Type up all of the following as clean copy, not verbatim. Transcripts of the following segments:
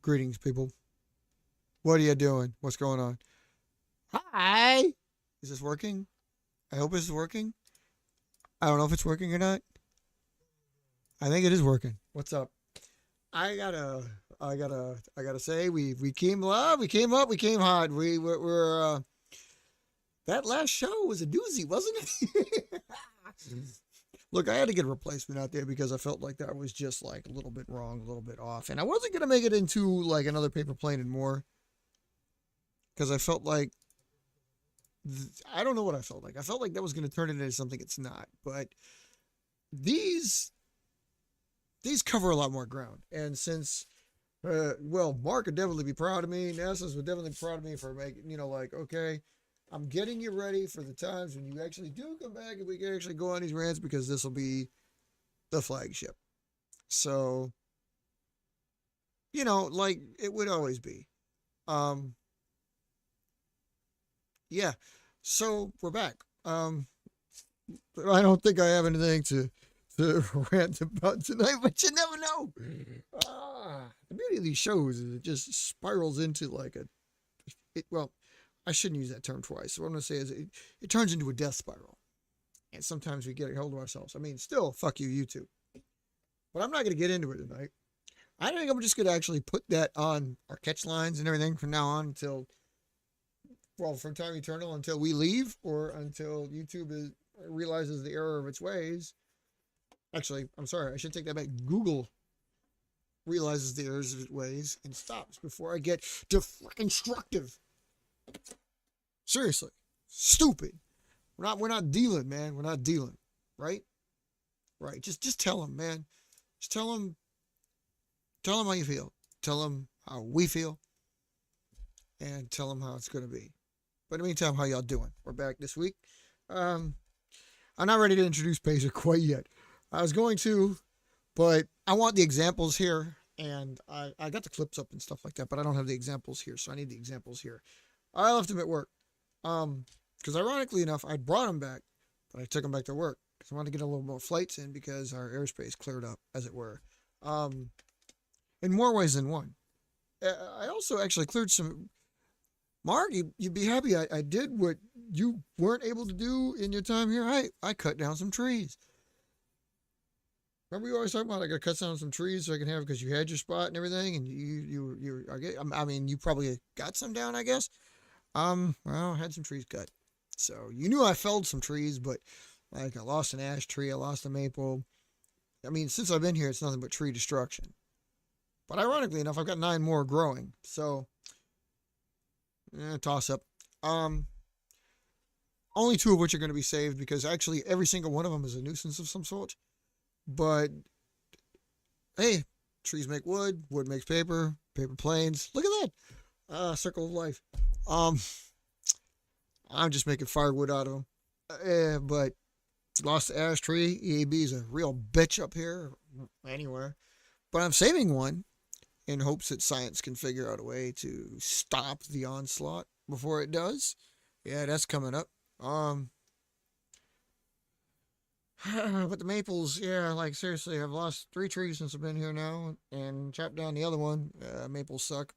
Greetings, people. What are you doing? What's going on? Hi. Is this working? I hope it's working. I don't know if it's working or not. I think it is working. What's up? I gotta, I gotta say, we came live, we came up, we came hot. We're that last show was a doozy, wasn't it? Look, I had to get a replacement out there because I felt like that was just like a little bit wrong, a little bit off, and I wasn't gonna make it into like another paper plane and more because I felt like I don't know what I felt like. I felt like that was going to turn it into something it's not. But these these cover a lot more ground. And since well, Mark would definitely be proud of me. NASA's would definitely be proud of me for making, like, okay, I'm getting you ready for the times when you actually do come back and we can actually go on these rants because this will be the flagship. So, like it would always be. Um, yeah. So we're back. I don't think I have anything to rant about tonight, but you never know. The beauty of these shows is it just spirals into like well, I shouldn't use that term twice. So what I'm going to say is it turns into a death spiral. And sometimes we get a hold of ourselves. I mean, still, fuck you, YouTube. But I'm not going to get into it tonight. I think I'm just going to actually put that on our catch lines and everything from now on until, well, from time eternal until we leave or until YouTube realizes the error of its ways. Actually, I'm sorry, I should take that back. Google realizes the errors of its ways and stops before I get to freaking destructive. Seriously, stupid. We're not dealing, man. We're not dealing, right? Right. Just tell them, man. Just tell them how you feel. Tell them how we feel, and tell them how it's gonna be. But in the meantime, how y'all doing? We're back this week. Um, I'm not ready to introduce Pacer quite yet. I was going to, but I want the examples here, and I got the clips up and stuff like that, but I don't have the examples here, so I need the examples here. I left them at work, because ironically enough, I brought them back, but I took them back to work because I wanted to get a little more flights in because our airspace cleared up, as it were, in more ways than one. I also actually cleared some. Mark, you'd be happy I did what you weren't able to do in your time here. I cut down some trees. Remember you always talking about I got to cut down some trees so I can have because you had your spot and everything, and I mean you probably got some down, I guess. Well, I had some trees cut, so you knew I felled some trees, but like I lost an ash tree, I lost a maple. I mean, since I've been here, it's nothing but tree destruction. But ironically enough, I've got 9 more growing, so toss up. Um, Only 2 of which are going to be saved because actually every single one of them is a nuisance of some sort. But hey, trees make wood, wood makes paper, paper planes. Look at that, circle of life. Um, I'm just making firewood out of them. But lost the ash tree. EAB is a real bitch up here, anywhere. But I'm saving one in hopes that science can figure out a way to stop the onslaught before it does. Yeah, that's coming up. But the maples, yeah, like seriously, I've lost 3 trees since I've been here now, and chopped down the other one. Maples suck.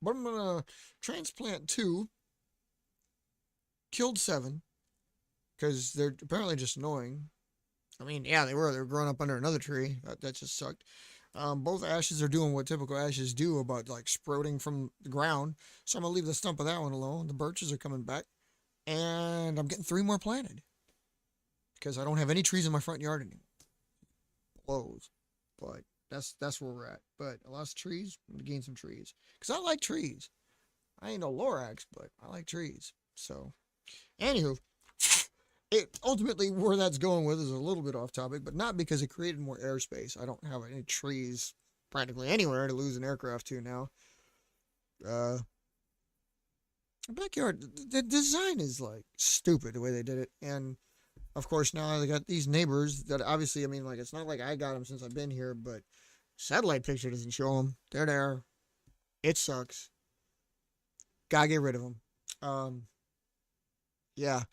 But I'm gonna transplant 2. Killed 7 because they're apparently just annoying. I mean, yeah, they were. They were growing up under another tree. That just sucked. Both ashes are doing what typical ashes do about like sprouting from the ground. So I'm gonna leave the stump of that one alone. The birches are coming back, and I'm getting 3 more planted because I don't have any trees in my front yard anymore. Blows, but that's where we're at. But I lost trees. I'm gonna gain some trees because I like trees. I ain't no Lorax, but I like trees. So, anywho, it ultimately where that's going with is a little bit off topic, but not because it created more airspace. I don't have any trees practically anywhere to lose an aircraft to now. Uh, Backyard, the design is like stupid the way they did it, and of course now they got these neighbors that obviously, I mean, like it's not like I got them since I've been here, but satellite picture doesn't show them. They're there. It sucks. Gotta get rid of them. Yeah.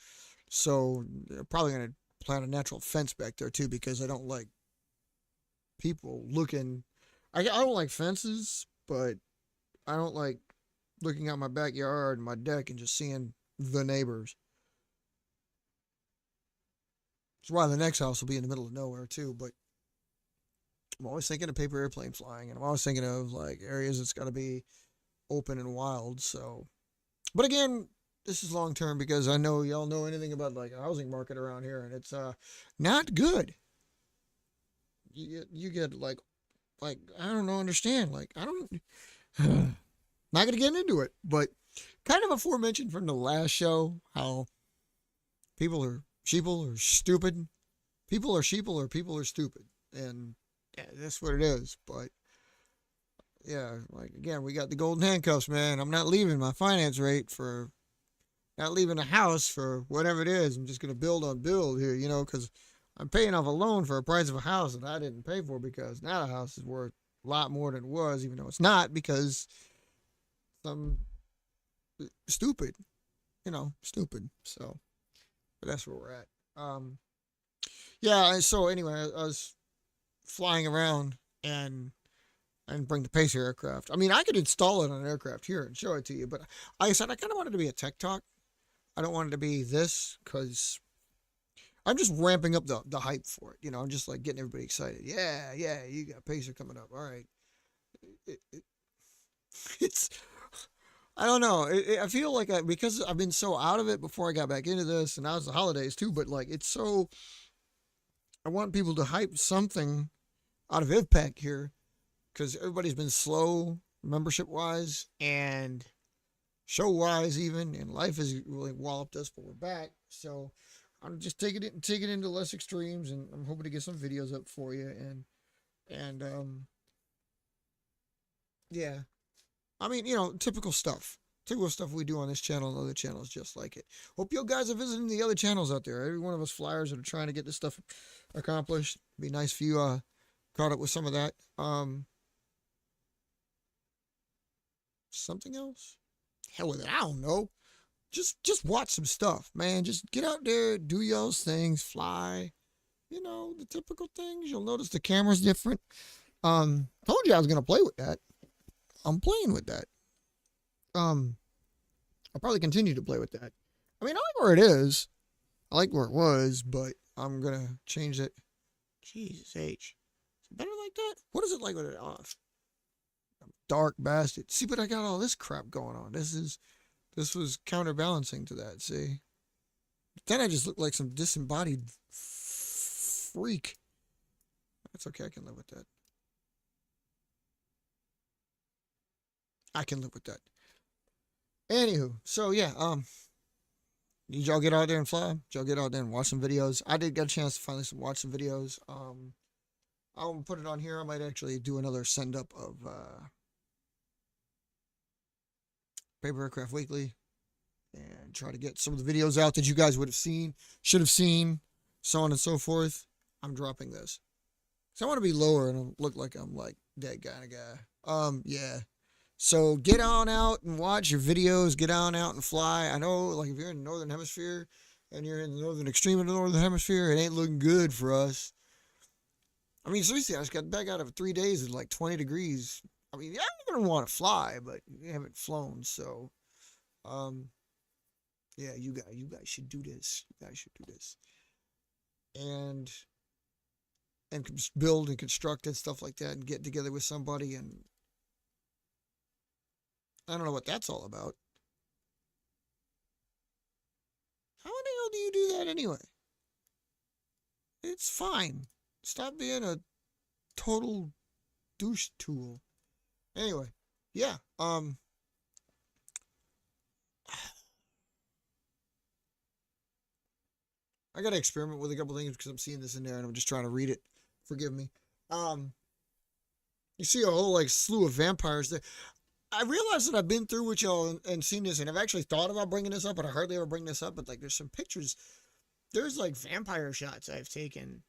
So they're probably gonna plant a natural fence back there too because I don't like people looking. I don't like fences, but I don't like looking out my backyard and my deck and just seeing the neighbors. That's why the next house will be in the middle of nowhere too. But I'm always thinking of paper airplane flying, and I'm always thinking of like areas that's got to be open and wild. So, but again, this is long term because I know y'all know anything about like a housing market around here, and it's not good. You get like I don't know understand like I don't not gonna get into it, but kind of aforementioned from the last show how people are sheeple or stupid. People are sheeple or people are stupid, and yeah, that's what it is. But yeah, like again, we got the golden handcuffs, man. I'm not leaving my finance rate for not leaving the house for whatever it is. I'm just gonna build on build here, because I'm paying off a loan for a price of a house that I didn't pay for because now the house is worth a lot more than it was, even though it's not because some stupid, stupid. So but that's where we're at. Yeah. So anyway, I was flying around and bring the Pacer aircraft. I mean, I could install it on an aircraft here and show it to you, but like I said, I kind of wanted to be a tech talk. I don't want it to be this because I'm just ramping up the hype for it. I'm just like getting everybody excited. Yeah, yeah, you got Pacer coming up. All right. It's I don't know. I feel like because I've been so out of it before I got back into this, and now it's the holidays too. But like, it's so I want people to hype something out of IVPAC here because everybody's been slow membership wise and show wise even, and life has really walloped us, but we're back. So I'm just taking it into less extremes, and I'm hoping to get some videos up for you and yeah. I mean, typical stuff. Typical stuff we do on this channel and other channels just like it. Hope you guys are visiting the other channels out there. Every one of us flyers that are trying to get this stuff accomplished. Be nice if you caught up with some of that. Something else? Hell with it. I don't know. Just watch some stuff, man. Just get out there, do y'all's things, fly. The typical things. You'll notice the camera's different. Told you I was gonna play with that. I'm playing with that. I'll probably continue to play with that. I mean, I like where it is. I like where it was, but I'm gonna change it. Jesus H. Is it better like that? What is it like with it off? Dark bastard. See, but I got all this crap going on. This was counterbalancing to that, see? Then I just look like some disembodied freak. That's okay, I can live with that. I can live with that. Anywho, so yeah, did y'all get out there and fly? Did y'all get out there and watch some videos? I did get a chance to finally watch some videos. I'll put it on here. I might actually do another send up of Paper Aircraft Weekly and try to get some of the videos out that you guys would have seen, should have seen, so on and so forth. I'm dropping this. So I want to be lower and look like I'm like that kind of guy. Yeah. So get on out and watch your videos. Get on out and fly. I know, like, if you're in the Northern Hemisphere and you're in the northern extreme of the Northern Hemisphere, it ain't looking good for us. I mean, seriously, I just got back out of 3 days at like 20 degrees. I mean, yeah, I'm going to want to fly, but you haven't flown. So, yeah, you guys should do this. You guys should do this. And build and construct and stuff like that and get together with somebody, and I don't know what that's all about. How the hell do you do that anyway? It's fine. Stop being a total douche tool. Anyway, yeah. I gotta experiment with a couple things because I'm seeing this in there and I'm just trying to read it. Forgive me. You see a whole like slew of vampires there. I realize that I've been through with y'all and seen this, and I've actually thought about bringing this up, but I hardly ever bring this up. But like, there's some pictures. There's like vampire shots I've taken,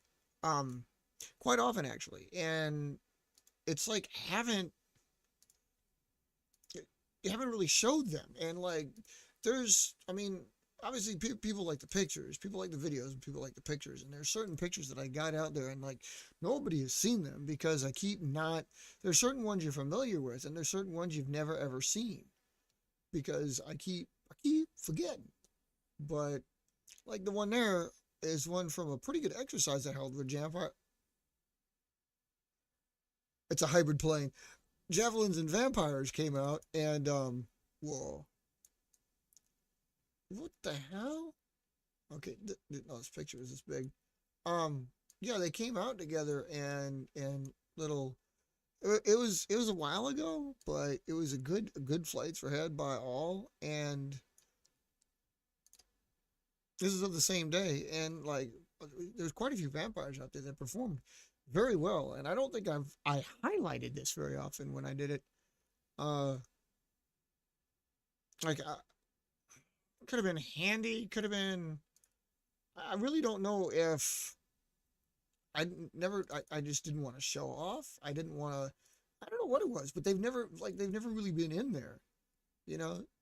quite often actually, and it's like you haven't really showed them, and like, I mean, obviously people like the pictures, people like the videos, and people like the pictures. And there's certain pictures that I got out there, and like nobody has seen them because I keep not. There's certain ones you're familiar with, and there's certain ones you've never ever seen because I keep forgetting. But like the one there is one from a pretty good exercise I held with Vampire. It's a hybrid plane. Javelins and Vampires came out, and whoa, what the hell? Okay, no, this picture is this big. Um, yeah, they came out together and little. It was a while ago, but it was a good flights were had by all, and this is of the same day, and like there's quite a few vampires out there that performed very well, and I don't think I highlighted this very often when I did it. Uh, like could have been handy, could have been. I really don't know if I just didn't want to show off. I didn't want to. I don't know what it was, but they've never really been in there,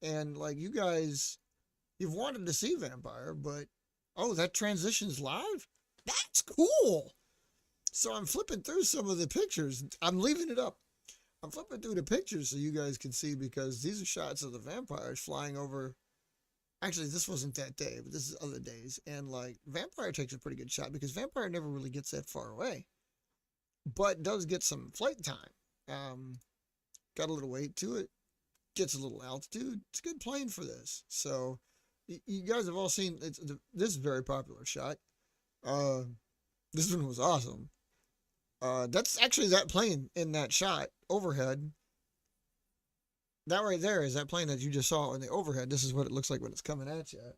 And like you guys, you've wanted to see Vampire, but oh, that transition's live. That's cool. So I'm flipping through some of the pictures. I'm leaving it up. I'm flipping through the pictures so you guys can see because these are shots of the vampires flying over. Actually, this wasn't that day, but this is other days. And like Vampire takes a pretty good shot because Vampire never really gets that far away, but does get some flight time. Um, got a little weight to it, gets a little altitude. It's a good plane for this. So you guys have all seen this very popular shot. Uh, this one was awesome. That's actually that plane in that shot overhead. That right there is that plane that you just saw in the overhead. This is what it looks like when it's coming at you. It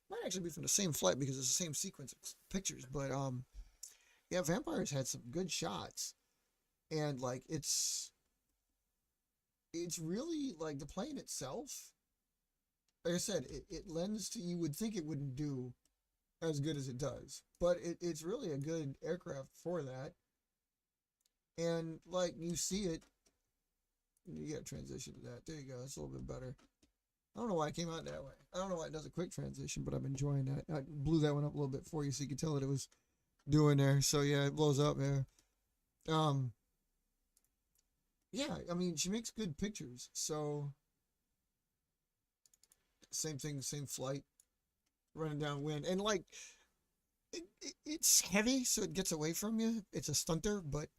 might actually be from the same flight because it's the same sequence of pictures. But yeah, Vampires had some good shots, and like it's really like the plane itself. Like I said, it lends to you would think it wouldn't do as good as it does, but it's really a good aircraft for that. And like you see it, you got to transition to that. There you go. It's a little bit better. I don't know why it came out that way. I don't know why it does a quick transition, but I'm enjoying that. I blew that one up a little bit for you so you could tell that it was doing there. So yeah, it blows up there. Um, yeah, I mean she makes good pictures. So same thing, same flight, running downwind, and like it's heavy, so it gets away from you. It's a stunter, but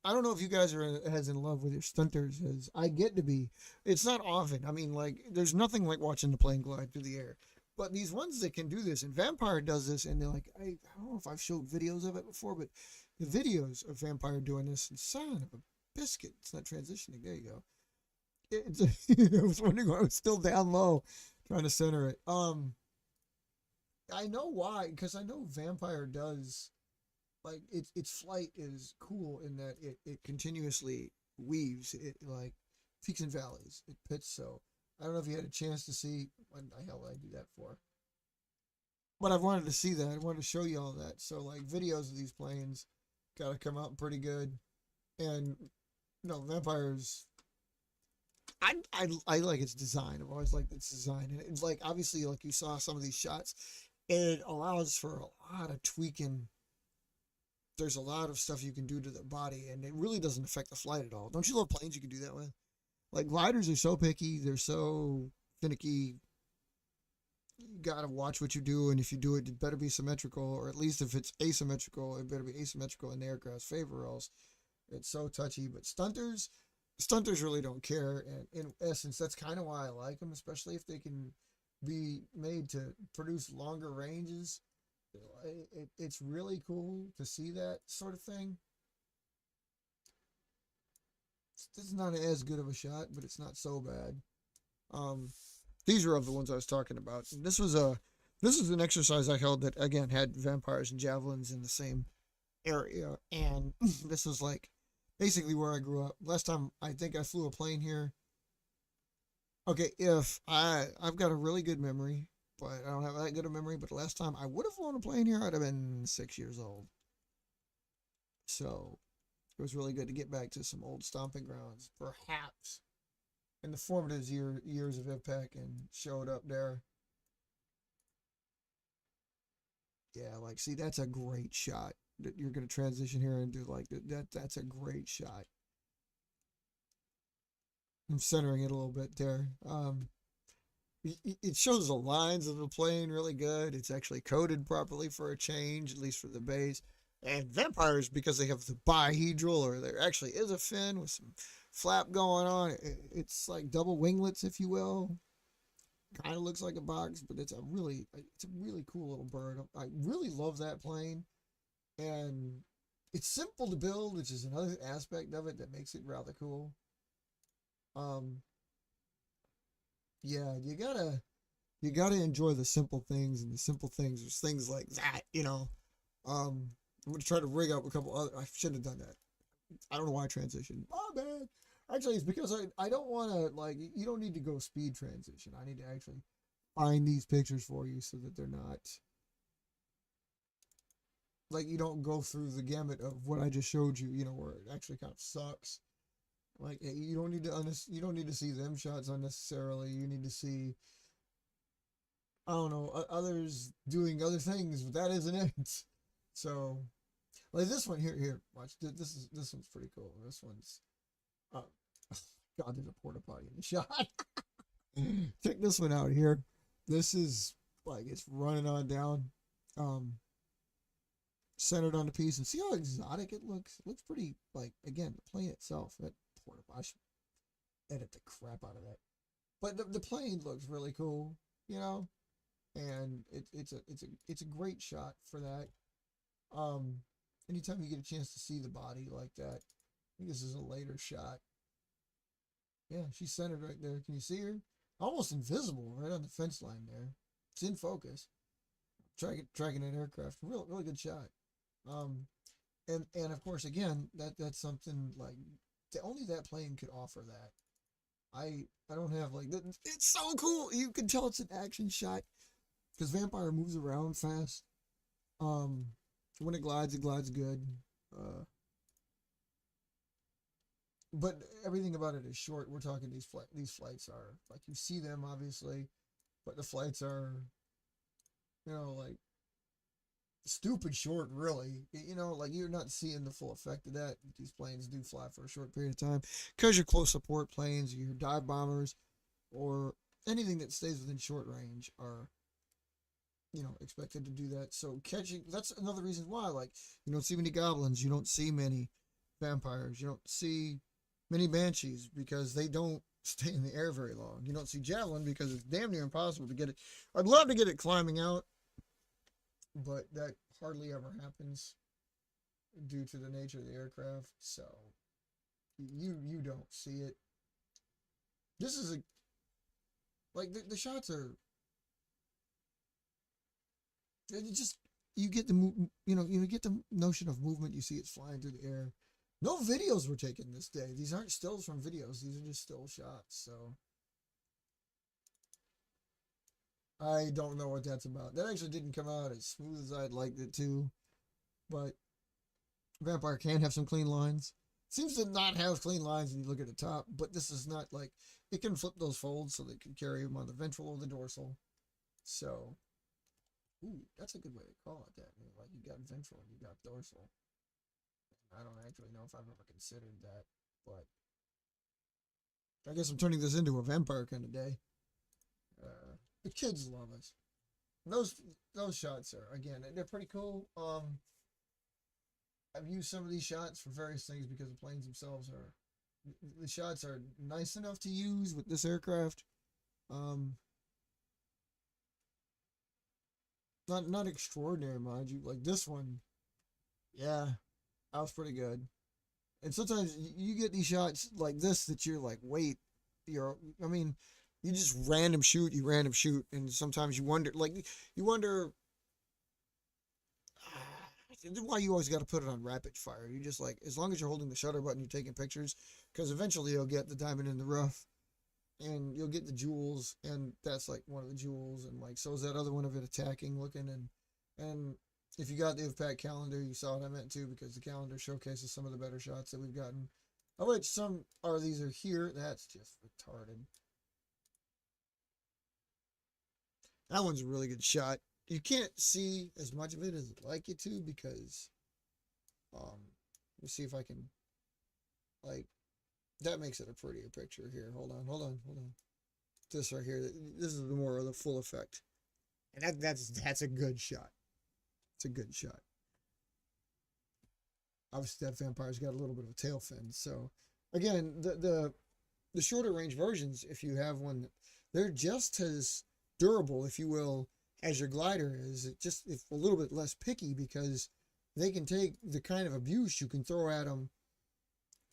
I don't know if you guys are as in love with your stunters as I get to be. It's not often. I mean, like, there's nothing like watching the plane glide through the air. But these ones that can do this, and Vampire does this, and they're like, I don't know if I've showed videos of it before, but the videos of Vampire doing this, and son of a biscuit, it's not transitioning. There you go. I was wondering why I was still down low, trying to center it. I know why, because I know Vampire does like its flight is cool in that it continuously weaves it like peaks and valleys. It pits so. I don't know if you had a chance to see what the hell I do that for. But I wanted to see that. I wanted to show you all that. So like videos of these planes gotta come out pretty good. And Vampires I like its design. I've always liked its design. And it's like obviously like you saw some of these shots, it allows for a lot of tweaking. There's a lot of stuff you can do to the body, and it really doesn't affect the flight at all. Don't you love planes you can do that with? Like gliders are so picky, they're so finicky. You gotta watch what you do, and if you do it, it better be symmetrical, or at least if it's asymmetrical, it better be asymmetrical in the aircraft's favor, or else it's so touchy. But stunters really don't care, and in essence, that's kind of why I like them, especially if they can be made to produce longer ranges. It's really cool to see that sort of thing. This is not as good of a shot, but it's not so bad. Um, these are of the ones I was talking about. And this is an exercise I held that again had vampires and javelins in the same area, and this was like basically where I grew up. Last time I think I flew a plane here. Okay, if I've got a really good memory, but I don't have that good a memory. But the last time I would have flown a plane here, I'd have been 6 years old. So it was really good to get back to some old stomping grounds, perhaps in the formative years of IVPAC, and showed up there. Yeah, like see, that's a great shot. That you're gonna transition here and do like that. That's a great shot. I'm centering it a little bit there. It shows the lines of the plane really good. It's actually coded properly for a change, at least for the base. And vampires, because they have the bihedral, or there actually is a fin with some flap going on. It's like double winglets, if you will. Kind of looks like a box, but it's a really cool little bird. I really love that plane, and it's simple to build, which is another aspect of it that makes it rather cool. Um, yeah, you gotta enjoy the simple things, and the simple things is things like that. I'm gonna try to rig up a couple other. I shouldn't have done that. I don't know why I transitioned. Oh man. Actually, it's because I don't want to like you don't need to go speed transition. I need to actually find these pictures for you so that they're not like you don't go through the gamut of what I just showed you. Where it actually kind of sucks. Like you don't need to see them shots unnecessarily. You need to see I don't know others doing other things, but that isn't it. So like this one here, watch this one's pretty cool. This one's uh, God, there's a porta potty in the shot. Check this one out here. This is like it's running on down, um, centered on the piece, and see how exotic it looks. It looks pretty like again the plane itself. That porta potty. I should edit the crap out of that. But the plane looks really cool, you know, and it's a great shot for that. Um, anytime you get a chance to see the body like that, I think this is a later shot. Yeah, she's centered right there. Can you see her? Almost invisible, right on the fence line there. It's in focus. Tracking an aircraft. Really good shot. Um, and of course, again, that's something like only that plane could offer that. I don't have like that. It's so cool. You can tell it's an action shot because Vampire moves around fast. Um, when it glides good. Uh, but everything about it is short. We're talking these flights are like you see them obviously, but the flights are like stupid short really. Like you're not seeing the full effect of that. These planes do fly for a short period of time because your close support planes, your dive bombers, or anything that stays within short range are expected to do that. So catching that's another reason why like you don't see many goblins, you don't see many vampires, you don't see many banshees because they don't stay in the air very long. You don't see javelin because it's damn near impossible to get it. I'd love to get it climbing out, but that hardly ever happens due to the nature of the aircraft. So you don't see it. This is a like the shots are it just you get the you get the notion of movement. You see it's flying through the air. No videos were taken this day. These aren't stills from videos. These are just still shots. So I don't know what that's about. That actually didn't come out as smooth as I'd liked it to. But Vampire can have some clean lines. Seems to not have clean lines when you look at the top. But this is not like it can flip those folds so they can carry them on the ventral or the dorsal. So, ooh, that's a good way to call it that. Like you got ventral and you got dorsal. I don't actually know if I've ever considered that, but I guess I'm turning this into a vampire kind of day. The kids love us. Those shots are again they're pretty cool. I've used some of these shots for various things because the planes themselves are the shots are nice enough to use with this aircraft. Um, not extraordinary, mind you. Like this one, yeah, that was pretty good. And sometimes you get these shots like this that you're like, wait, I mean, you just you random shoot, and sometimes you wonder why you always got to put it on rapid fire. You just like, as long as you're holding the shutter button, you're taking pictures, because eventually you'll get the diamond in the rough, and you'll get the jewels, and that's like one of the jewels, and like so is that other one of it attacking looking, and if you got the IVPAC calendar, you saw what I meant too, because the calendar showcases some of the better shots that we've gotten. Of which some are these are here. That's just retarded. That one's a really good shot. you can't see as much of it as I'd like you to because let's see if I can like that makes it a prettier picture here. Hold on. This right here, this is the more of the full effect. And that's a good shot. It's a good shot. Obviously that vampire's got a little bit of a tail fin. So again, the shorter range versions, if you have one, they're just as durable, if you will, as your glider is. It just it's a little bit less picky because they can take the kind of abuse you can throw at them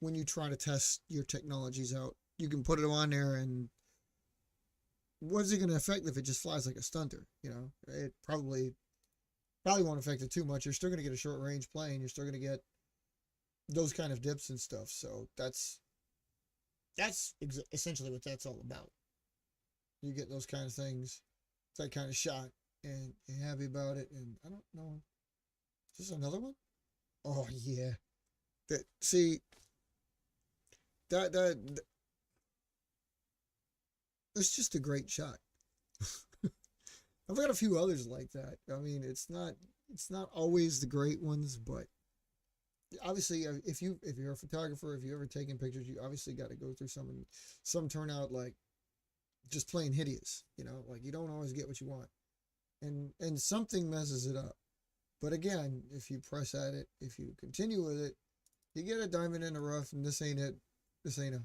when you try to test your technologies out. You can put it on there, and what is it going to affect if it just flies like a stunter? You know, it probably won't affect it too much. You're still going to get a short range plane. You're still going to get those kind of dips and stuff. So that's essentially what that's all about. You get those kind of things, that kind of shot, and you're happy about it. And I don't know, is this another one? Oh yeah, that see that it's just a great shot. I've got a few others like that. I mean, it's not always the great ones, but obviously, if you're a photographer, if you've ever taken pictures, you obviously got to go through some turn out like just plain hideous. You know, like you don't always get what you want, and something messes it up. But again, if you press at it, if you continue with it, you get a diamond in the rough, and this ain't it. This ain't a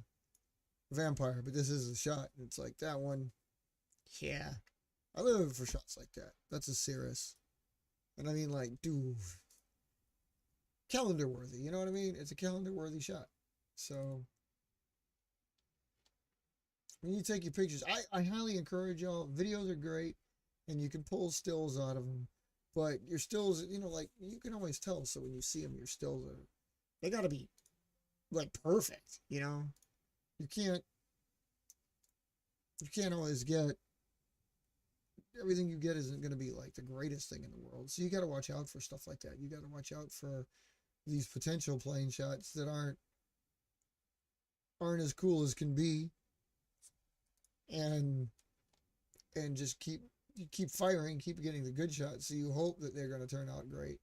vampire, but this is a shot. It's like that one. Yeah, I live for shots like that. That's a serious, and I mean like, dude, calendar worthy. You know what I mean? It's a calendar worthy shot. So when you take your pictures, I highly encourage y'all. Videos are great, and you can pull stills out of them. But your stills, you know, like you can always tell. So when you see them, your stills they got to be like perfect. You know, you can't always get everything you get isn't going to be like the greatest thing in the world. So you got to watch out for stuff like that. You got to watch out for these potential plane shots that aren't as cool as can be, and just keep firing, keep getting the good shots. So you hope that they're going to turn out great,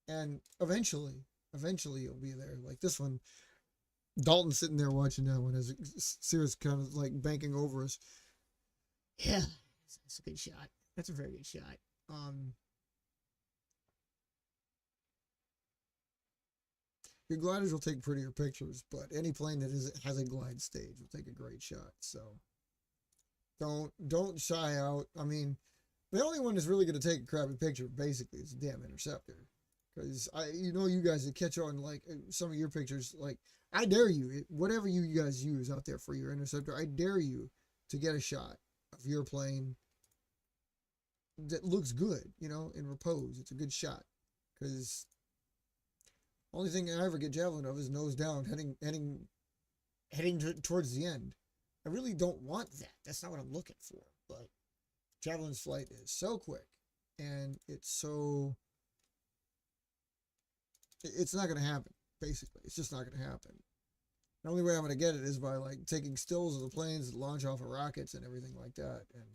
and eventually you'll be there. Like this one, Dalton sitting there watching that one as Sirius kind of like banking over us. Yeah, that's a good shot. That's a very good shot. Your gliders will take prettier pictures, but any plane that has a glide stage will take a great shot. So don't shy out. I mean, the only one that's really going to take a crappy picture basically is a damn interceptor. Because you guys that catch on like some of your pictures, like I dare you, whatever you guys use out there for your interceptor, I dare you to get a shot of your plane that looks good, you know, in repose. It's a good shot. Because only thing I ever get javelin of is nose down, heading towards the end. I really don't want that. That's not what I'm looking for. But javelin's flight is so quick, and it's not going to happen. Basically, it's just not going to happen. The only way I'm going to get it is by like taking stills of the planes that launch off of rockets and everything like that. And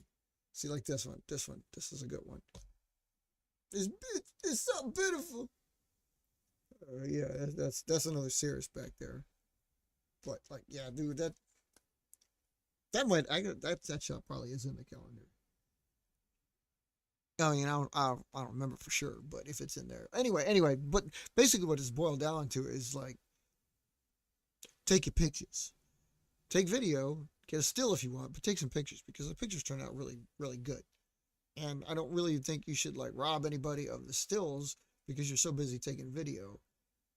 see, like this one. This is a good one. It's so beautiful. Yeah, that's another Cirrus back there. But like, yeah, dude, that shot probably is in the calendar. I mean, I don't remember for sure, but if it's in there, anyway. But basically, what it's boiled down to is like, take your pictures, take video, get a still if you want, but take some pictures because the pictures turn out really, really good. And I don't really think you should like rob anybody of the stills because you're so busy taking video.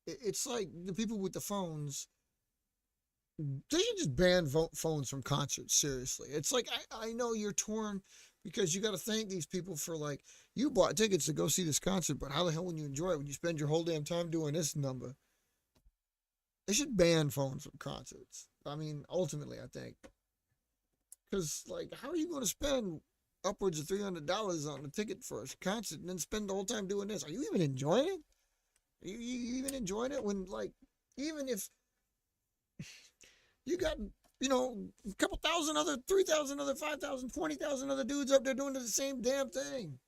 It's like the people with the phones. They should just ban phones from concerts. Seriously, it's like I know you're torn because you got to thank these people for like you bought tickets to go see this concert, but how the hell when you enjoy it when you spend your whole damn time doing this number? They should ban phones from concerts. I mean, ultimately, I think because like how are you going to spend upwards of $300 on a ticket for a concert and then spend the whole time doing this? Are you even enjoying it? You even enjoying it when like even if you got a couple thousand other 3,000 other 5,000 20,000 other dudes up there doing the same damn thing.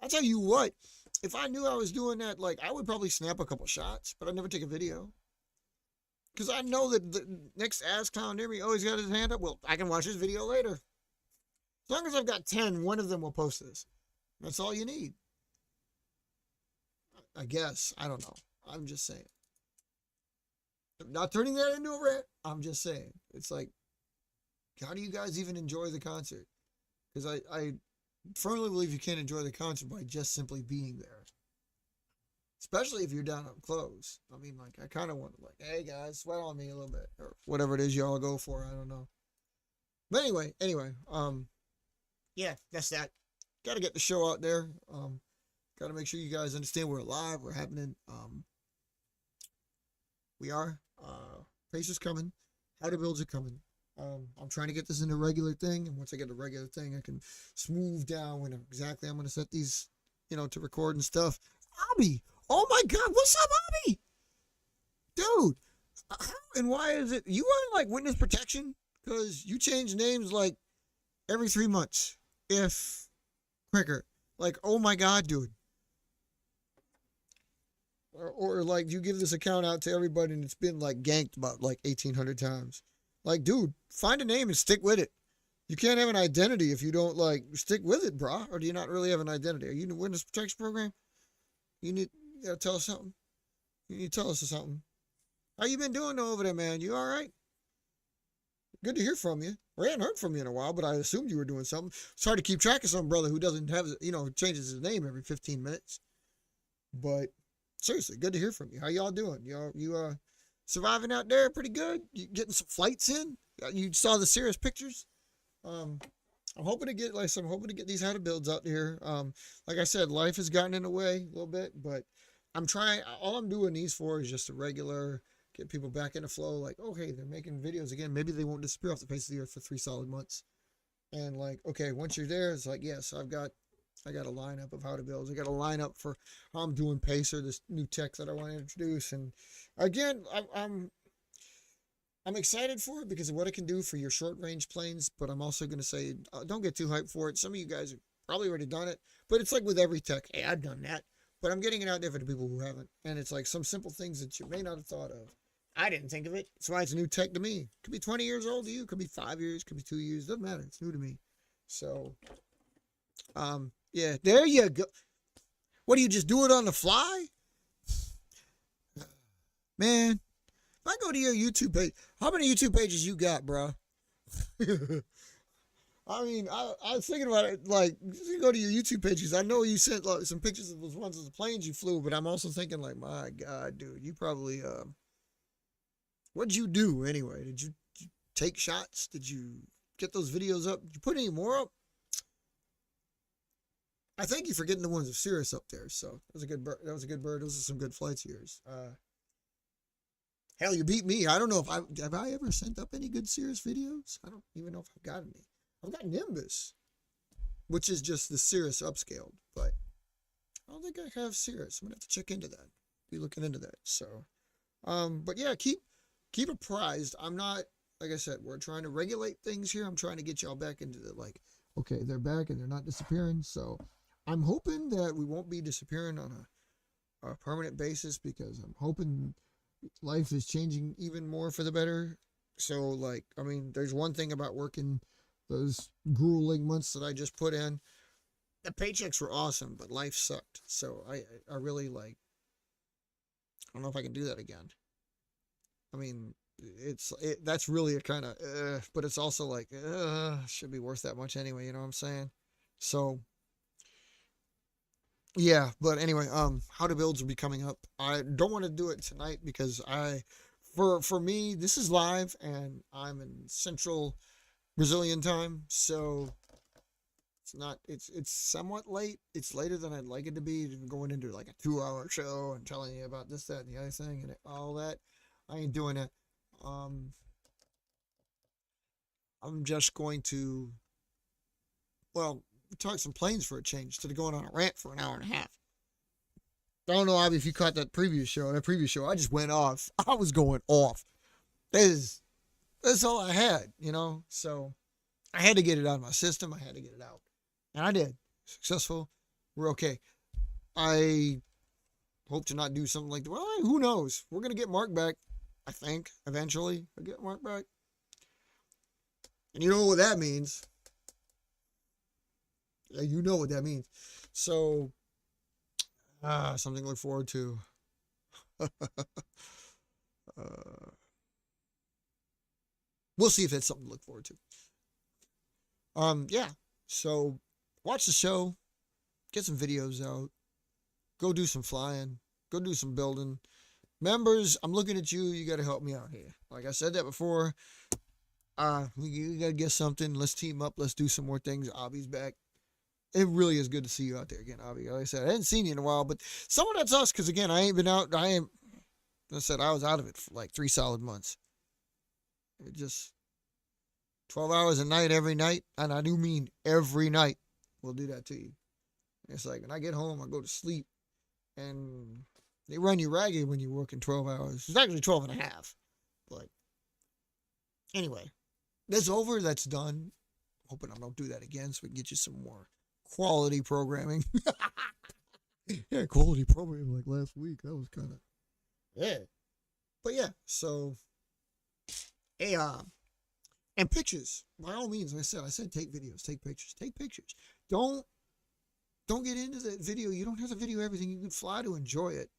I'll tell you what, if I knew I was doing that, like, I would probably snap a couple shots, but I'd never take a video. Because I know that the next ass clown near me always got his hand up. Well, I can watch this video later. As long as I've got 10, one of them will post this. That's all you need. I guess. I don't know. I'm just saying. I'm not turning that into a rant. I'm just saying. It's like, how do you guys even enjoy the concert? Because I firmly believe you can't enjoy the concert by just simply being there. Especially if you're down up close. I mean, like, I kind of want to, like, hey, guys, sweat on me a little bit. Or whatever it is y'all go for. I don't know. But anyway, yeah, that's that. Got to get the show out there. Got to make sure you guys understand we're alive. We're happening. We are. Pacers coming. How to builds are coming. I'm trying to get this into a regular thing. And once I get a regular thing, I can smooth down when exactly I'm going to set these, to record and stuff. Abby. Oh my God. What's up, Abby? Dude. How and why is it? You want like witness protection? Because you change names like every 3 months. If quicker. Like, oh my God, dude. Or like you give this account out to everybody and it's been like ganked about like 1,800 times. Like, dude, find a name and stick with it. You can't have an identity if you don't like stick with it, brah. Or do you not really have an identity? Are you in the witness protection program? You gotta tell us something. You need to tell us something. How you been doing over there, man? You all right? Good to hear from you. I hadn't heard from you in a while, but I assumed you were doing something. It's hard to keep track of some brother who doesn't have, changes his name every 15 minutes. But seriously, good to hear from you. How y'all doing? You surviving out there pretty good? You getting some flights in? You saw the serious pictures? I'm hoping to get these how to builds out here. Like I said, life has gotten in the way a little bit, but I'm trying. All I'm doing these for is just a regular get people back in the flow. Like, okay, they're making videos again. Maybe they won't disappear off the face of the earth for 3 solid months. And like, okay, once you're there, it's like, yes, I got a lineup of how to build. I got a lineup for how I'm doing Pacer, this new tech that I want to introduce. And again, I'm excited for it because of what it can do for your short range planes. But I'm also going to say, don't get too hyped for it. Some of you guys have probably already done it, but it's like with every tech. Hey, I've done that, but I'm getting it out there for the people who haven't. And it's like some simple things that you may not have thought of. I didn't think of it. That's why it's new tech to me. Could be 20 years old to you. Could be 5 years. Could be 2 years. Doesn't matter. It's new to me. So, yeah, there you go. What do you just do it on the fly? Man, if I go to your YouTube page, how many YouTube pages you got, bro? I mean, I was thinking about it, like, you go to your YouTube pages. I know you sent like, some pictures of those ones of the planes you flew, but I'm also thinking, like, my God, dude, you probably, what'd you do anyway? Did you take shots? Did you get those videos up? Did you put any more up? I thank you for getting the ones of Cirrus up there. So that was a good bird. Those are some good flights of yours. Hell, you beat me. I don't know if have I ever sent up any good Cirrus videos? I don't even know if I've got any. I've got Nimbus, which is just the Cirrus upscaled, but I don't think I have Cirrus. I'm gonna have to check into that. Be looking into that. So, but yeah, keep apprised. I'm not, like I said, we're trying to regulate things here. I'm trying to get y'all back into the like, okay, they're back and they're not disappearing. So I'm hoping that we won't be disappearing on a permanent basis because I'm hoping life is changing even more for the better. So like, I mean, there's one thing about working those grueling months that I just put in. The paychecks were awesome, but life sucked. So I really like, I don't know if I can do that again. I mean, that's really a kind of, but it's also like, should be worth that much anyway. You know what I'm saying? So, yeah. But anyway, how to builds will be coming up. I don't want to do it tonight because for me, this is live and I'm in Central Brazilian time, so it's somewhat late. It's later than I'd like it to be. Going into like a 2-hour show and telling you about this, that, and the other thing, and all that. I ain't doing that. I'm just going to, well, talk some planes for a change instead of going on a rant for an hour and a half. I don't know, Abby, if you caught that previous show. I just went off. I was going off. That's all I had, So I had to get it out of my system. I had to get it out. And I did. Successful. we're okay. I hope to not do something like that. Well, who knows? We're gonna get Mark back, I think, eventually. I get Mark back, and you know what that means. Yeah, you know what that means. So, something to look forward to. We'll see if that's something to look forward to. Yeah. So, watch the show, get some videos out, go do some flying, go do some building. Members, I'm looking at you. You got to help me out here. Like I said that before. We got to get something. Let's team up. Let's do some more things. Avi's back. It really is good to see you out there again, Avi. Like I said, I hadn't seen you in a while, but some of that's us because, again, I ain't been out. I said I was out of it for like 3 solid months. It just 12 hours a night every night, and I do mean every night will do that to you. It's like when I get home, I go to sleep, and they run you ragged when you're working 12 hours. It's actually 12 and a half. But anyway, that's over. That's done. Hoping I don't do that again so we can get you some more quality programming. Yeah, quality programming like last week. That was kind of, yeah. But yeah, so, hey, and pictures, by all means. Like I said take videos, take pictures. Don't get into the video. You don't have to video everything. You can fly to enjoy it.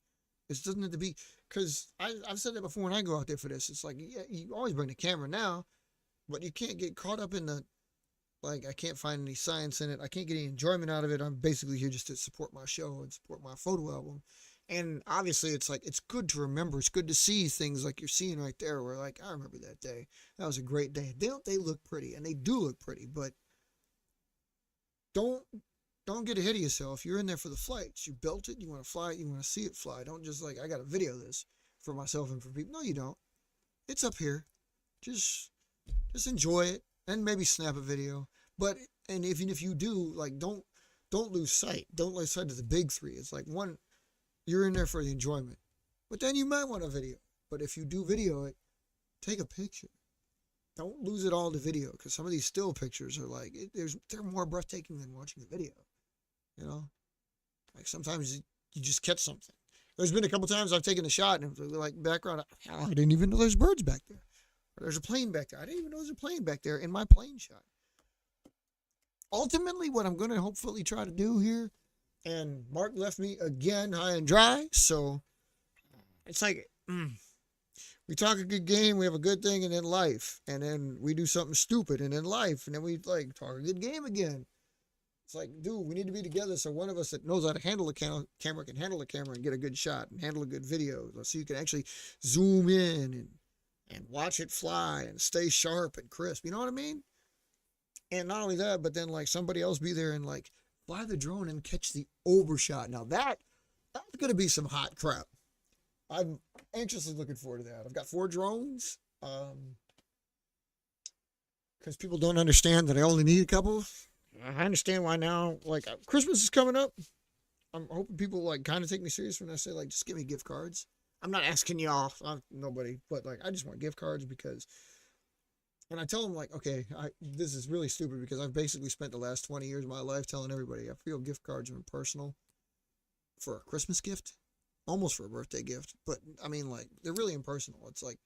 It doesn't have to be, because I've said that before when I go out there for this. It's like, yeah, you always bring the camera now, but you can't get caught up in the, like, I can't find any science in it. I can't get any enjoyment out of it. I'm basically here just to support my show and support my photo album. And obviously, it's like, it's good to remember. It's good to see things like you're seeing right there where, like, I remember that day. That was a great day. They look pretty, and they do look pretty, but don't get ahead of yourself. You're in there for the flights. You built it. You want to fly it. You want to see it fly. Don't just like, I got to video this for myself and for people. No, you don't. It's up here. Just enjoy it and maybe snap a video. But, and even if you do, like, don't lose sight. Don't lose sight of the big three. It's like, one, you're in there for the enjoyment. But then you might want a video. But if you do video it, take a picture. Don't lose it all to video, because some of these still pictures are like, they're more breathtaking than watching the video. You know, like sometimes you just catch something. There's been a couple times I've taken a shot and like background, I didn't even know there's birds back there. Or there's a plane back there. I didn't even know there's a plane back there in my plane shot. Ultimately, what I'm going to hopefully try to do here, and Mark left me again high and dry, so it's like, we talk a good game, we have a good thing, and then life. And then we do something stupid, and then life. And then we like talk a good game again. It's like, dude, we need to be together so one of us that knows how to handle a camera can handle a camera and get a good shot and handle a good video. So you can actually zoom in and watch it fly and stay sharp and crisp. You know what I mean? And not only that, but then like somebody else be there and like fly the drone and catch the overshot. Now that's going to be some hot crap. I'm anxiously looking forward to that. I've got 4 drones. Because people don't understand that I only need a couple. I understand why now. Like, Christmas is coming up. I'm hoping people like kind of take me serious when I say like, just give me gift cards. I'm not asking y'all, nobody, but like, I just want gift cards because. And I tell them like, okay, this is really stupid because I've basically spent the last 20 years of my life telling everybody I feel gift cards are impersonal for a Christmas gift, almost for a birthday gift. But I mean, like, they're really impersonal. It's like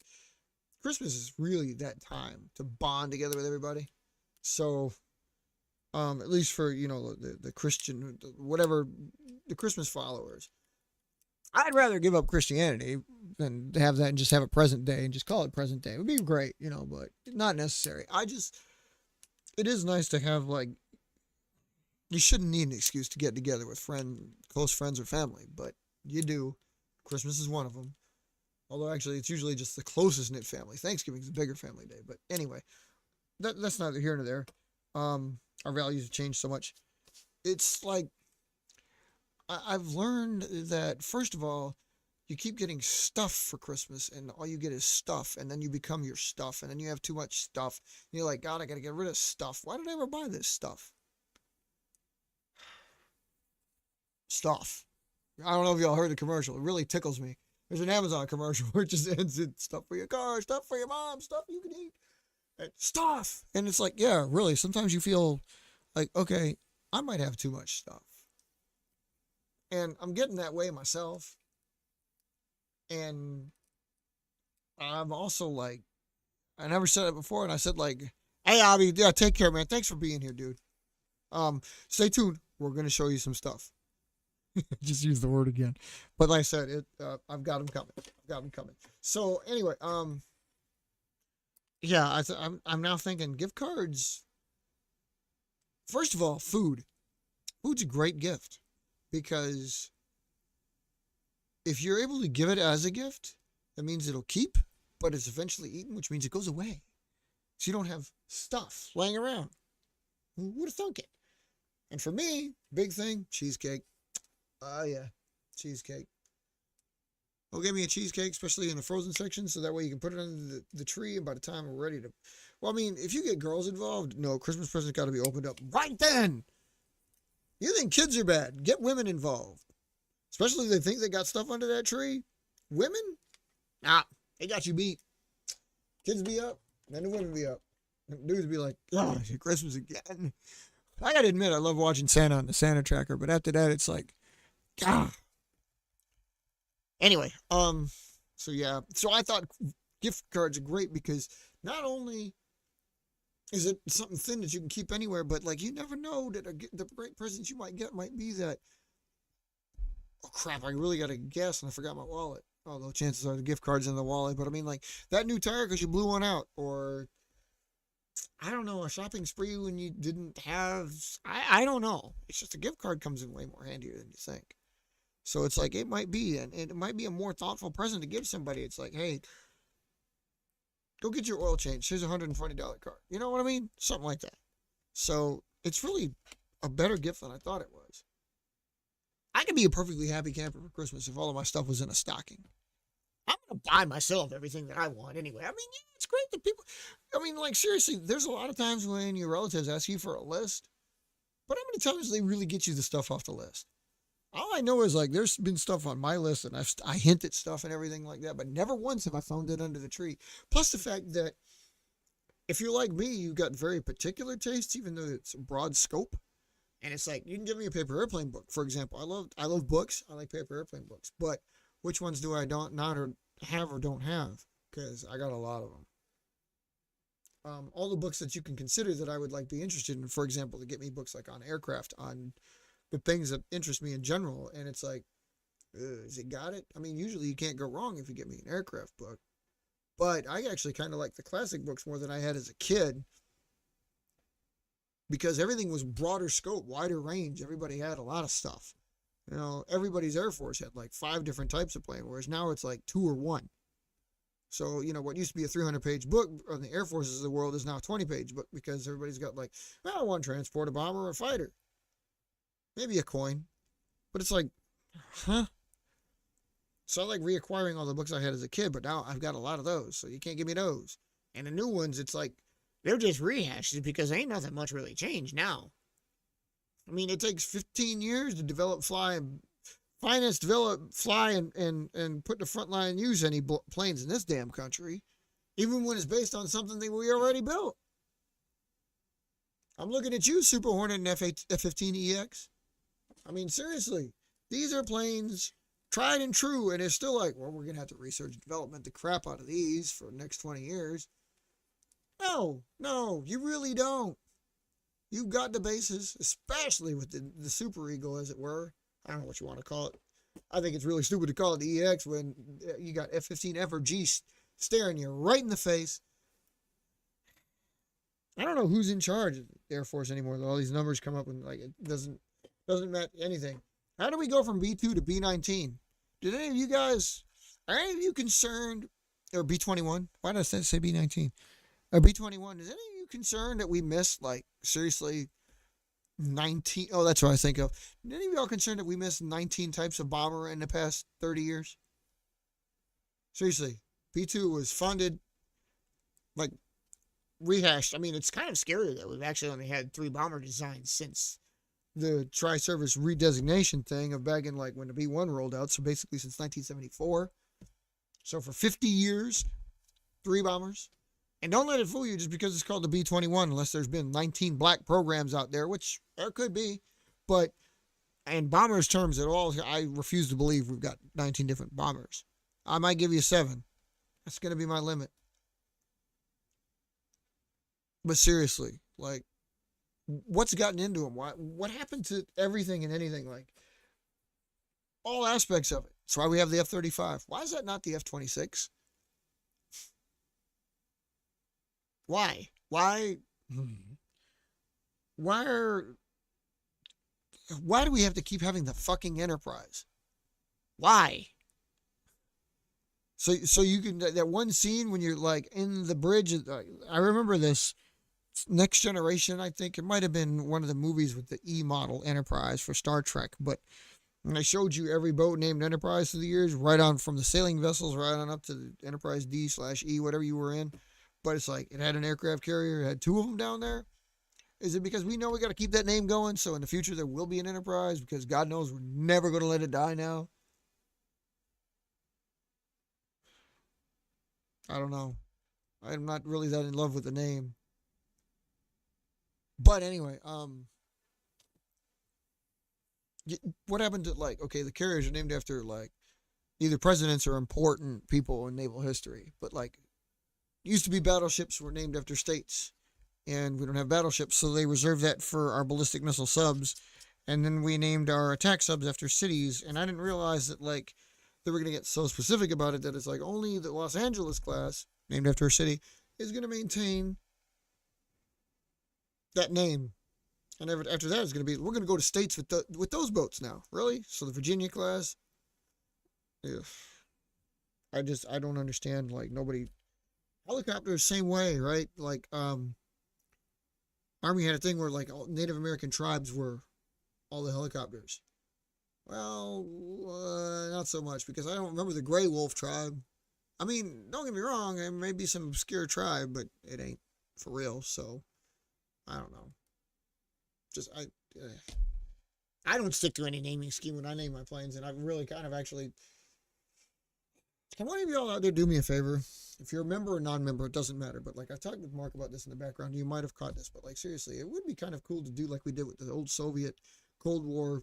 Christmas is really that time to bond together with everybody. So, at least for, you know, the Christian, whatever, the Christmas followers, I'd rather give up Christianity than have that and just have a present day and just call it present day. It would be great, you know, but not necessary. It is nice to have, like, you shouldn't need an excuse to get together with close friends or family, but you do. Christmas is one of them. Although, actually, it's usually just the closest knit family. Thanksgiving is a bigger family day. But anyway, that's neither here nor there. Our values have changed so much. It's like, I've learned that, first of all, you keep getting stuff for Christmas, and all you get is stuff, and then you become your stuff, and then you have too much stuff. And you're like, God, I got to get rid of stuff. Why did I ever buy this stuff? Stuff. I don't know if y'all heard the commercial. It really tickles me. There's an Amazon commercial where it just ends in stuff for your car, stuff for your mom, stuff you can eat, and stuff. And it's like, yeah, really, sometimes you feel like, okay, I might have too much stuff. And I'm getting that way myself. And I'm also like, I never said it before, and I said like, hey, Abby, yeah, take care, man. Thanks for being here, dude. Stay tuned. We're gonna show you some stuff. Just use the word again, but like I said, I've got them coming. I've got them coming. So anyway, yeah, I'm now thinking gift cards. First of all, food. Food's a great gift because if you're able to give it as a gift, that means it'll keep, but it's eventually eaten, which means it goes away. So you don't have stuff laying around. Who would have thunk it? And for me, big thing, cheesecake. Oh, yeah, cheesecake. Well, give me a cheesecake, especially in the frozen section, so that way you can put it under the tree, and by the time we're ready to... Well, I mean, if you get girls involved, no, Christmas presents got to be opened up right then. You think kids are bad? Get women involved. Especially if they think they got stuff under that tree. Women? Nah, they got you beat. Kids be up, then the women be up. And dudes be like, oh, Christmas again. I gotta admit, I love watching Santa on the Santa Tracker, but after that, it's like, ah. Anyway, so yeah, so I thought gift cards are great because not only is it something thin that you can keep anywhere, but like you never know that the great presents you might get might be that. Oh crap! I really gotta guess, and I forgot my wallet. Although chances are the gift card's in the wallet, but I mean like that new tire because you blew one out, or I don't know, a shopping spree when you didn't have. I don't know. It's just a gift card comes in way more handier than you think. So it's like it might be, and it might be a more thoughtful present to give somebody. It's like, hey, go get your oil change. Here's a $120 card. You know what I mean? Something like that. So it's really a better gift than I thought it was. I could be a perfectly happy camper for Christmas if all of my stuff was in a stocking. I'm going to buy myself everything that I want anyway. I mean, yeah, it's great that people, I mean, like, seriously, there's a lot of times when your relatives ask you for a list, but how many times do they really get you the stuff off the list? All I know is, like, there's been stuff on my list, and I hint at stuff and everything like that, but never once have I found it under the tree. Plus the fact that if you're like me, you've got very particular tastes, even though it's a broad scope. And it's like, you can give me a paper airplane book, for example. I love books. I like paper airplane books. But which ones do I not or have or don't have? Because I got a lot of them. All the books that you can consider that I would like be interested in, for example, to get me books like on aircraft, on the things that interest me in general. And it's like, has it got it? I mean, usually you can't go wrong if you get me an aircraft book. But I actually kind of like the classic books more than I had as a kid. Because everything was broader scope, wider range. Everybody had a lot of stuff. You know, everybody's Air Force had like 5 different types of plane, whereas now it's like 2 or 1. So, you know, what used to be a 300-page book on the Air Forces of the world is now a 20-page book because everybody's got like, well, I want to transport a bomber or a fighter. Maybe a coin. But it's like, huh? So I like reacquiring all the books I had as a kid, but now I've got a lot of those, so you can't give me those. And the new ones, it's like, they're just rehashes because ain't nothing much really changed now. I mean, it takes 15 years to develop, fly, and finance, develop, fly, and put in the front line use any planes in this damn country, even when it's based on something that we already built. I'm looking at you, Super Hornet and F-15EX. I mean, seriously, these are planes tried and true, and it's still like, well, we're going to have to research and development the crap out of these for the next 20 years. No, you really don't. You've got the bases, especially with the Super Eagle, as it were. I don't know what you want to call it. I think it's really stupid to call it the EX when you got F-15F or G staring you right in the face. I don't know who's in charge of the Air Force anymore. All these numbers come up and like it doesn't match anything. How do we go from B2 to B19? Did any of you guys, are any of you concerned, or B21? Why did I say B19? Or B21, is any of you concerned that we missed, like, seriously, 19? Oh, that's what I think of. Are any of y'all concerned that we missed 19 types of bomber in the past 30 years? Seriously, B2 was funded, like, rehashed. I mean, it's kind of scary that we've actually only had 3 bomber designs since the tri-service redesignation thing of back in, like, when the B1 rolled out. So basically since 1974. So for 50 years, 3 bombers. And don't let it fool you just because it's called the B-21 unless there's been 19 black programs out there, which there could be. But in bombers terms at all, I refuse to believe we've got 19 different bombers. I might give you 7. That's going to be my limit. But seriously, like, what's gotten into them? What happened to everything and anything? Like, all aspects of it. That's why we have the F-35. Why is that not the F-26? Why? Why are why do we have to keep having the fucking Enterprise? Why? So you can, that one scene when you're like in the bridge. I remember this Next Generation. I think it might have been one of the movies with the E model Enterprise for Star Trek. But when I showed you every boat named Enterprise through the years, right on from the sailing vessels right on up to the Enterprise D/E, whatever you were in. But it's like it had an aircraft carrier. It had 2 of them down there. Is it because we know we got to keep that name going? So in the future there will be an Enterprise because God knows we're never going to let it die now. I don't know. I'm not really that in love with the name. But anyway, what happened to, like, okay, the carriers are named after like either presidents or important people in naval history, but like used to be battleships were named after states, and we don't have battleships, so they reserved that for our ballistic missile subs, and then we named our attack subs after cities, and I didn't realize that like they were going to get so specific about it that it's like only the Los Angeles class, named after a city, is going to maintain that name. And after that, it's going to be, we're going to go to states with those boats now. Really? So the Virginia class? Yeah. I don't understand. Like, nobody, helicopters, same way, right? Like, Army had a thing where, like, all Native American tribes were all the helicopters. Well, not so much, because I don't remember the Gray Wolf tribe. I mean, don't get me wrong, it may be some obscure tribe, but it ain't for real, so I don't know. Just, I don't stick to any naming scheme when I name my planes, and I've really kind of actually, can one of y'all out there do me a favor? If you're a member or non-member, it doesn't matter, but like I talked with Mark about this in the background, you might have caught this, but like seriously, it would be kind of cool to do like we did with the old Soviet Cold War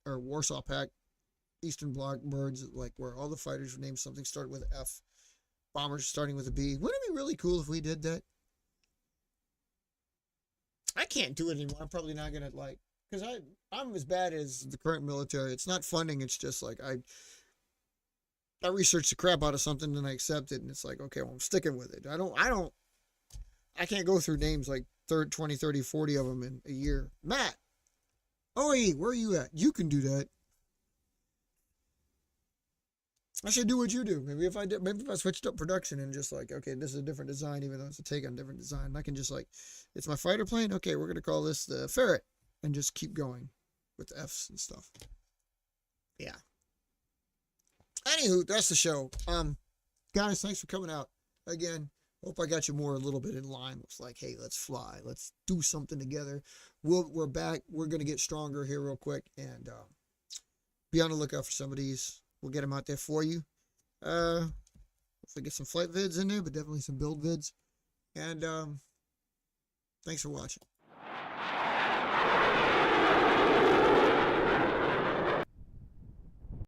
or Warsaw Pact Eastern Bloc birds, like where all the fighters were named something started with F, bombers starting with a B. Wouldn't it be really cool if we did that? I can't do it anymore. I'm probably not gonna, like, because I'm as bad as the current military. It's not funding. It's just like I research the crap out of something and I accept it, and it's like, okay, well, I'm sticking with it. I can't go through names like 20, 30, 40 of them in a year. Matt, Oi, where are you at? You can do that. I should do what you do. Maybe if I switched up production and just like, okay, this is a different design, even though it's a take on a different design. I can just like, it's my fighter plane. Okay, we're gonna call this the Ferret, and just keep going with the Fs and stuff. Yeah. Anywho, that's the show. Guys, thanks for coming out again. Hope I got you more a little bit in line. It's like, hey, let's fly. Let's do something together. We're back. We're gonna get stronger here real quick, and be on the lookout for some of these. We'll get them out there for you. Hopefully get some flight vids in there, but definitely some build vids. And thanks for watching.